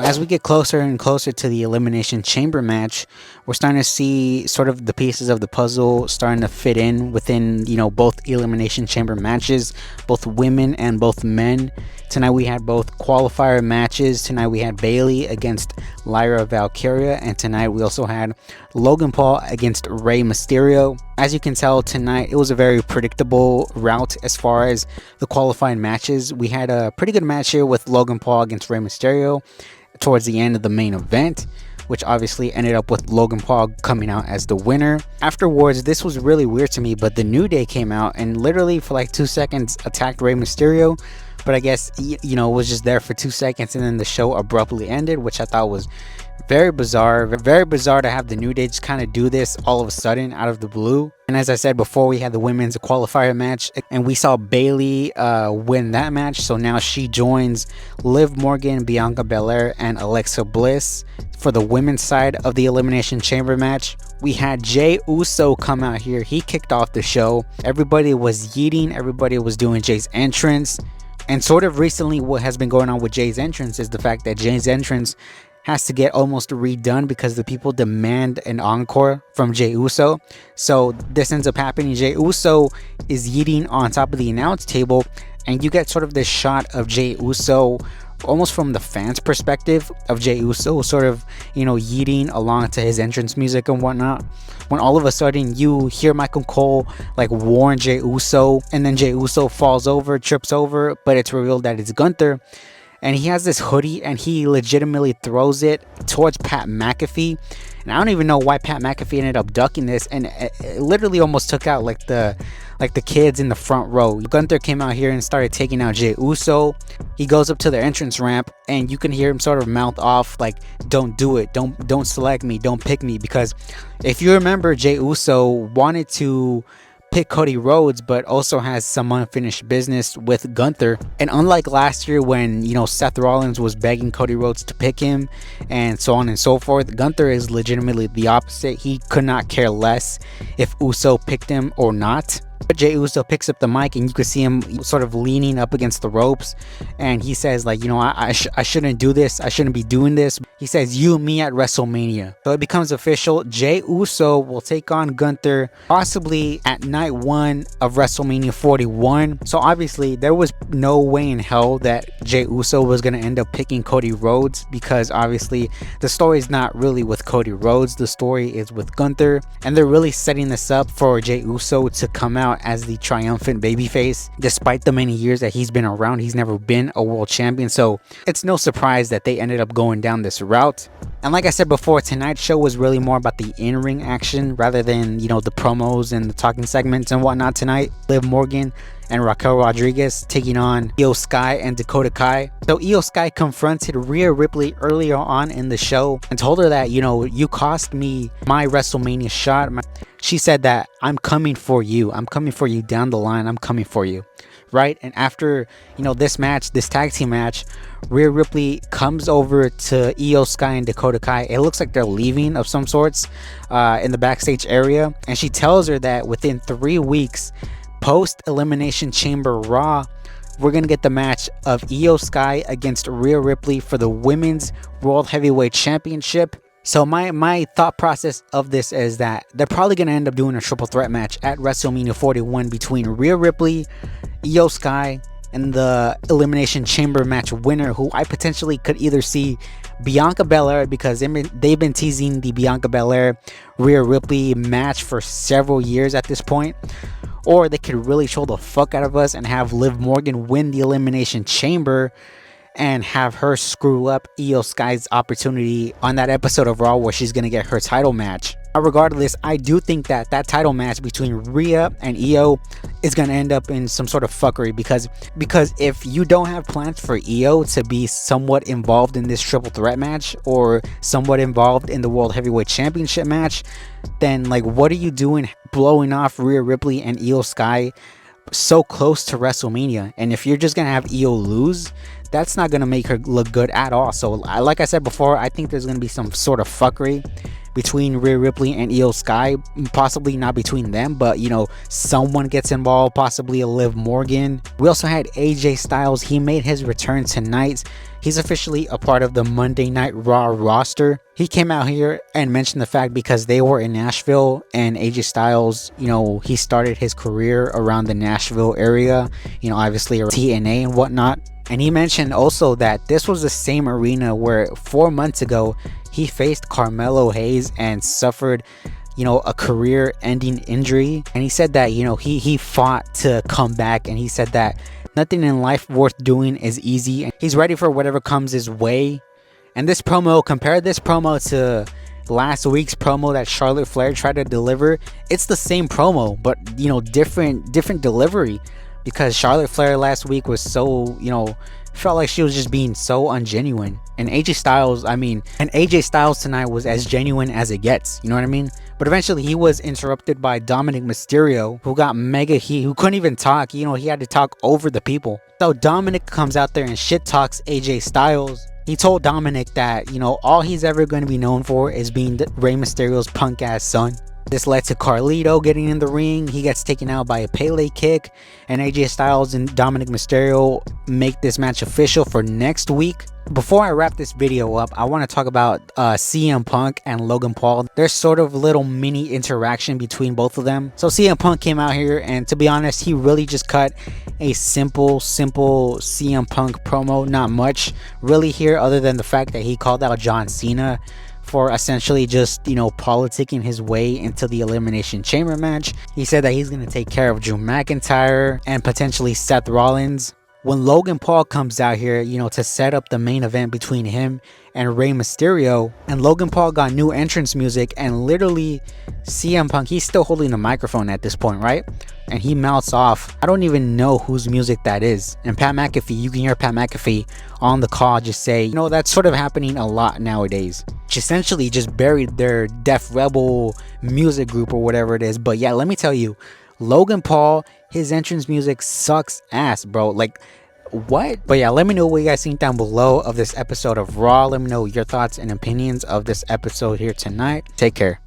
As we get closer and closer to the Elimination Chamber match, we're starting to see sort of the pieces of the puzzle starting to fit in within, both Elimination Chamber matches, both women and both men. Tonight we had both qualifier matches. Tonight we had Bayley against Lyra Valkyria, and tonight we also had Logan Paul against Rey Mysterio. As you can tell, tonight it was a very predictable route as far as the qualifying matches. We had a pretty good match here with Logan Paul against Rey Mysterio towards the end of the main event, which obviously ended up with Logan Paul coming out as the winner. Afterwards, this was really weird to me, but the New Day came out and literally for like 2 seconds attacked Rey Mysterio, but I guess, it was just there for 2 seconds and then the show abruptly ended, which I thought was very bizarre. Very bizarre to have the New Day just kind of do this all of a sudden out of the blue. And as I said before, we had the women's qualifier match and we saw Bayley win that match. So now she joins Liv Morgan, Bianca Belair, and Alexa Bliss for the women's side of the Elimination Chamber match. We had Jey Uso come out here. He kicked off the show. Everybody was yeeting. Everybody was doing Jey's entrance. And sort of recently what has been going on with Jey's entrance is the fact that Jey's entrance has to get almost redone because the people demand an encore from Jey Uso. So this ends up happening. Jey Uso is yeeting on top of the announce table, and you get sort of this shot of Jey Uso almost from the fans' perspective of Jey Uso sort of, yeeting along to his entrance music and whatnot, when all of a sudden you hear Michael Cole like warn Jey Uso, and then Jey Uso falls over, trips over, but it's revealed that it's Gunther. And he has this hoodie and he legitimately throws it towards Pat McAfee. And I don't even know why Pat McAfee ended up ducking this, and it literally almost took out like the kids in the front row. Gunther came out here and started taking out Jey Uso. He goes up to the entrance ramp and you can hear him sort of mouth off like, "Don't do it, don't select me, don't pick me," because if you remember, Jey Uso wanted to pick Cody Rhodes, but also has some unfinished business with Gunther. And unlike last year when, Seth Rollins was begging Cody Rhodes to pick him and so on and so forth, Gunther is legitimately the opposite. He could not care less if Uso picked him or not. But Jey Uso picks up the mic and you can see him sort of leaning up against the ropes, and he says like, I shouldn't do this, I shouldn't be doing this. He says, "You and me at WrestleMania." So it becomes official. Jey Uso will take on Gunther possibly at night 1 of WrestleMania 41. So obviously there was no way in hell that Jey Uso was going to end up picking Cody Rhodes, because obviously the story is not really with Cody Rhodes, the story is with Gunther, and they're really setting this up for Jey Uso to come out as the triumphant babyface. Despite the many years that he's been around, he's never been a world champion, so it's no surprise that they ended up going down this route. And like I said before, tonight's show was really more about the in-ring action rather than, the promos and the talking segments and whatnot tonight. Liv Morgan and Raquel Rodriguez taking on Io Sky and Dakota Kai. So Io Sky confronted Rhea Ripley earlier on in the show and told her that, you cost me my WrestleMania shot. She said that, "I'm coming for you. I'm coming for you down the line. I'm coming for you." Right? And after, this match, this tag team match, Rhea Ripley comes over to Io Sky and Dakota Kai. It looks like they're leaving of some sorts in the backstage area. And she tells her that within 3 weeks, post Elimination Chamber Raw, we're going to get the match of Io Sky against Rhea Ripley for the Women's World Heavyweight Championship. So my thought process of this is that they're probably going to end up doing a triple threat match at WrestleMania 41 between Rhea Ripley, Io Sky, and the Elimination Chamber match winner, who I potentially could either see Bianca Belair, because they've been teasing the Bianca Belair Rhea Ripley match for several years at this point, or they could really show the fuck out of us and have Liv Morgan win the Elimination Chamber and have her screw up Io Sky's opportunity on that episode of Raw where she's going to get her title match. Regardless, I do think that title match between Rhea and Io is going to end up in some sort of fuckery, because if you don't have plans for Io to be somewhat involved in this triple threat match or somewhat involved in the World Heavyweight Championship match, then like, what are you doing blowing off Rhea Ripley and Io Sky so close to WrestleMania? And if you're just going to have Io lose, that's not going to make her look good at all. So like I said before, I think there's going to be some sort of fuckery between Rhea Ripley and Io Sky. Possibly not between them, but you know, someone gets involved, possibly a Liv Morgan. We also had AJ Styles. He made his return tonight. He's officially a part of the Monday Night Raw roster. He came out here and mentioned the fact because they were in Nashville, and AJ Styles, you know, he started his career around the Nashville area, you know, obviously TNA and whatnot. And he mentioned also that this was the same arena where 4 months ago he faced Carmelo Hayes and suffered, you know, a career-ending injury. And he said that, you know, he fought to come back, and he said that nothing in life worth doing is easy, and he's ready for whatever comes his way. And this promo, compare this promo to last week's promo that Charlotte Flair tried to deliver. It's the same promo, but you know, different delivery, because Charlotte Flair last week was so, you know, felt like she was just being so ungenuine. And AJ Styles tonight was as genuine as it gets, you know what I mean? But eventually he was interrupted by Dominic Mysterio, who got mega heat, who couldn't even talk, you know, he had to talk over the people. So Dominic comes out there and shit talks AJ Styles. He told Dominic that, you know, all he's ever going to be known for is being Rey Mysterio's punk ass son. This led to Carlito getting in the ring. He gets taken out by a Pele kick, and AJ Styles and Dominic Mysterio make this match official for next week. Before I wrap this video up, I want to talk about CM Punk and Logan Paul. There's sort of little mini interaction between both of them. So CM Punk came out here, and to be honest, he really just cut a simple CM Punk promo. Not much really here, other than the fact that he called out John Cena for essentially just, you know, politicking his way into the Elimination Chamber match. He said that he's going to take care of Drew McIntyre and potentially Seth Rollins. When Logan Paul comes out here, you know, to set up the main event between him and Rey Mysterio, and Logan Paul got new entrance music, and literally CM Punk, he's still holding the microphone at this point, right? And he mouths off, I don't even know whose music that is. And Pat McAfee, you can hear Pat McAfee on the call just say, you know, that's sort of happening a lot nowadays. Which essentially just buried their Def Rebel music group or whatever it is. But yeah, let me tell you, Logan Paul, his entrance music sucks ass, bro. Like, what? But yeah, let me know what you guys think down below of this episode of Raw. Let me know your thoughts and opinions of this episode here tonight. Take care.